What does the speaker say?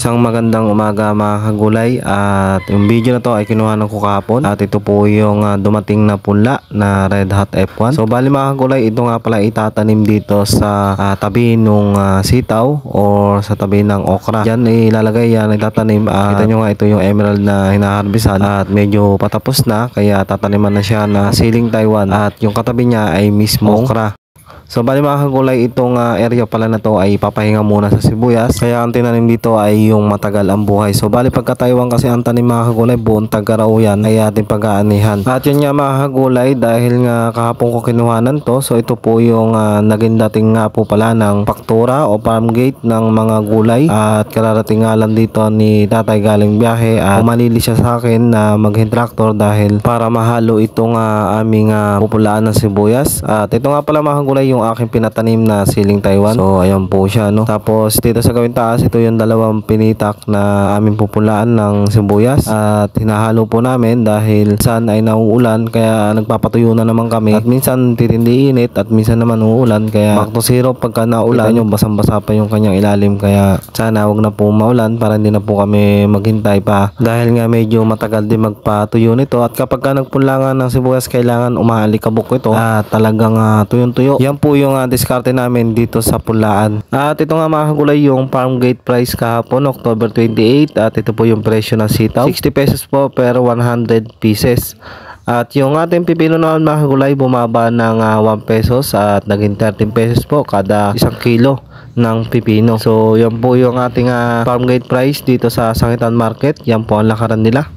Isang magandang umaga mga kagulay, at yung video na to ay kinuha ko kahapon at ito po yung dumating na punla na Red Hot F1. So bali mga kagulay, ito nga pala itatanim dito sa tabi nung sitaw or sa tabi ng okra. Diyan ilalagay yan, itatanim. Kita nyo nga ito yung emerald na hinaharbisan at medyo patapos na, kaya tataniman na siya na siling Taiwan at yung katabi niya ay mismo okra. So bali mga kagulay, itong area pala na to ay papahinga muna sa sibuyas, kaya ang tinanim dito ay yung matagal ang buhay. So bali pagka Taiwan kasi ang tanim mga kagulay, buong Tagaraw yan ay ating pag-aanihan. At yun nga mga kagulay, dahil nga kahapon ko kinuhanan to, so ito po yung naging dating nga po pala ng paktura o farm gate ng mga gulay. At kararating nga lang dito ni tatay galing biyahe at umalili siya sa akin na mag-hand tractor dahil para mahalo itong aming pupulaan ng sibuyas. At ito nga pala mga kagulay yung aking pinatanim na siling Taiwan. So ayan po siya, no. Tapos dito sa gawing taas, ito yung dalawang pinitak na aming pupulaan ng sibuyas at hinahalo po namin dahil minsan ay nauulan, kaya nagpapatuyo na naman kami, at minsan titindi init at minsan naman uulan, kaya back to zero pagka naulan. Kita nyo basang-basa pa yung kanyang ilalim, kaya sana wag na po maulan para hindi na po kami maghintay pa dahil nga medyo matagal din magpatuyo nito. At kapag nagpunlangan ng sibuyas, kailangan umaalikabok ito at talagang tuyong-tuyo. Yan po yung diskarte namin dito sa pulaan. At ito nga mga kagulay yung farm gate price kahapon, October 28, at ito po yung presyo ng sitaw, 60 pesos po per 100 pieces. At yung ating pipino naman mga kagulay, bumaba ng 1 pesos at naging 13 pesos po kada 1 kilo ng pipino. So yan po yung ating farm gate price dito sa Sangitan Market. Yan po ang lakaran nila.